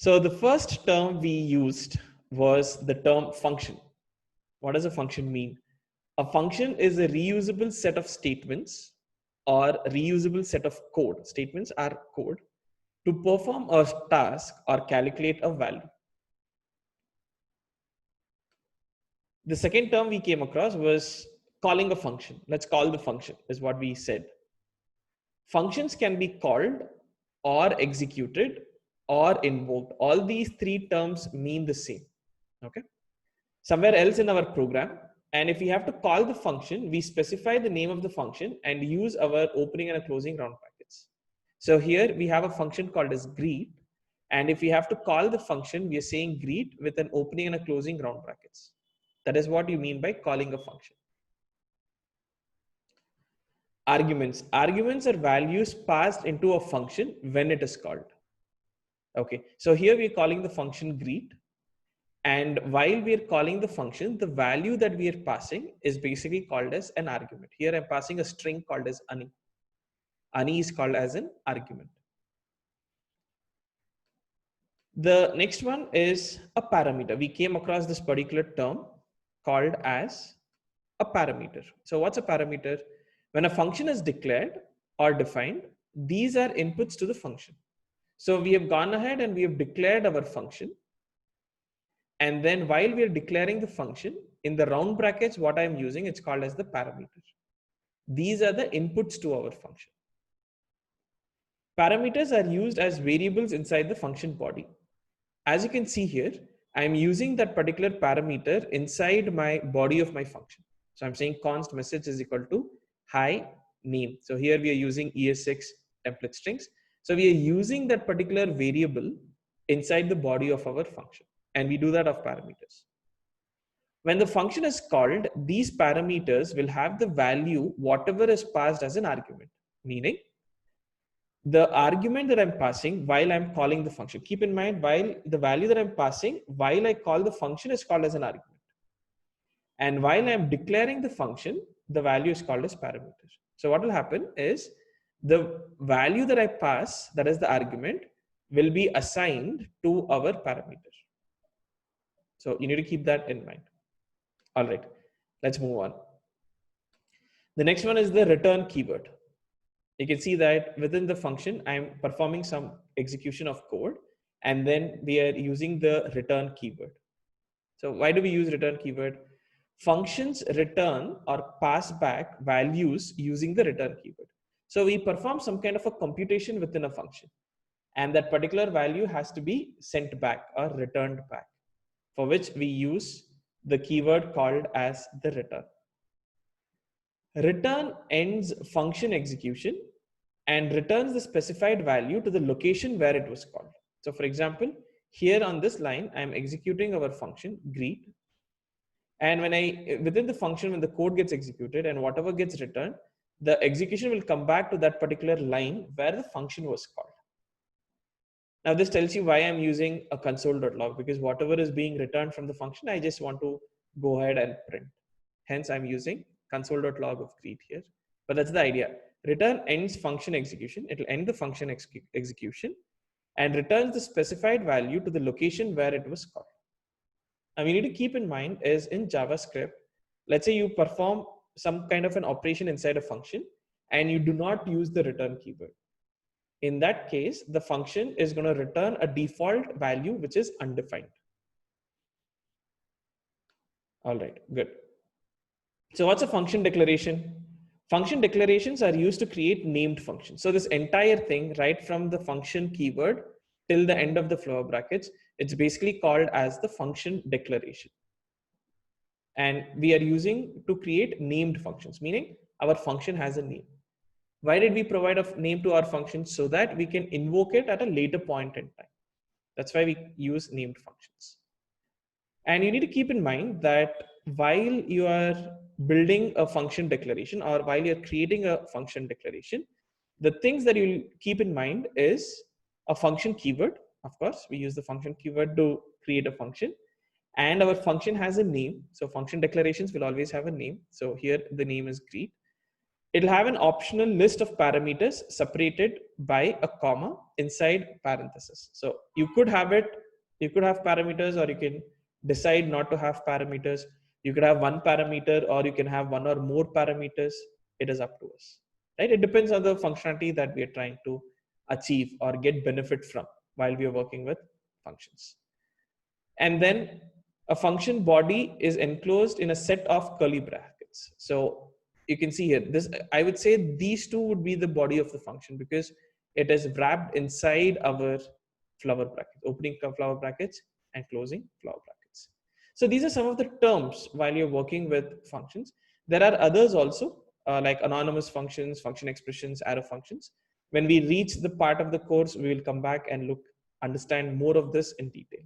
So the first term we used was the term function. What does a function mean? A function is a reusable set of statements or reusable set of code. Statements are code to perform a task or calculate a value. The second term we came across was calling a function. Let's call the function is what we said. Functions can be called or executed or invoked. All these three terms mean the same. Okay. Somewhere else in our program, and if we have to call the function, we specify the name of the function and use our opening and closing round brackets. So here we have a function called as greet, and if we have to call the function, we are saying greet with an opening and a closing round brackets. That is what you mean by calling a function. Arguments. Arguments are values passed into a function when it is called. Okay, so here we are calling the function greet. And while we are calling the function, the value that we are passing is basically called as an argument. Here I'm passing a string called as ani. Ani is called as an argument. The next one is a parameter. We came across this particular term called as a parameter. So what's a parameter? When a function is declared or defined, these are inputs to the function. So we have gone ahead and we have declared our function. And then while we are declaring the function, in the round brackets, what I'm using, it's called as the parameter. These are the inputs to our function. Parameters are used as variables inside the function body. As you can see here, I'm using that particular parameter inside my body of my function. So I'm saying const message is equal to hi name. So here we are using ES6 template strings. So we are using that particular variable inside the body of our function. And we do that of parameters. When the function is called, these parameters will have the value whatever is passed as an argument, meaning the argument that I'm passing while I'm calling the function. Keep in mind, while the value that I'm passing while I call the function is called as an argument. And while I'm declaring the function, the value is called as parameters. So what will happen is the value that I pass, that is the argument, will be assigned to our parameter. So you need to keep that in mind. All right, let's move on. The next one is the return keyword. You can see that within the function, I'm performing some execution of code, and then we are using the return keyword. So why do we use return keyword? Functions return or pass back values using the return keyword. So we perform some kind of a computation within a function, and that particular value has to be sent back or returned back, for which we use the keyword called as the return. Return ends function execution and returns the specified value to the location where it was called. So for example, here on this line, I'm executing our function greet. And when within the function, when the code gets executed and whatever gets returned, the execution will come back to that particular line where the function was called. Now this tells you why I'm using a console.log, because whatever is being returned from the function, I just want to go ahead and print. Hence I'm using console.log of greet here, but that's the idea. Return ends function execution. It will end the function execution and returns the specified value to the location where it was called. Now we need to keep in mind is in JavaScript, let's say you perform some kind of an operation inside a function and you do not use the return keyword. In that case, the function is going to return a default value which is undefined. All right, good. So what's a function declaration? Function declarations are used to create named functions. So this entire thing, right from the function keyword till the end of the flower brackets, it's basically called as the function declaration. And we are using to create named functions, meaning our function has a name. Why did we provide a name to our function? So that we can invoke it at a later point in time. That's why we use named functions. And you need to keep in mind that while you are building a function declaration or while you're creating a function declaration, the things that you'll keep in mind is a function keyword. Of course, we use the function keyword to create a function, and our function has a name. So function declarations will always have a name. So here the name is greet. It'll have an optional list of parameters separated by a comma inside parenthesis. So you could have parameters, or you can decide not to have parameters. You could have one parameter, or you can have one or more parameters. It is up to us, right? It depends on the functionality that we are trying to achieve or get benefit from while we are working with functions. And then a function body is enclosed in a set of curly brackets. So you can see here, this, I would say these two would be the body of the function, because it is wrapped inside our flower brackets, opening flower brackets and closing flower brackets. So these are some of the terms while you're working with functions. There are others also, like anonymous functions, function expressions, arrow functions. When we reach the part of the course, we will come back and understand more of this in detail.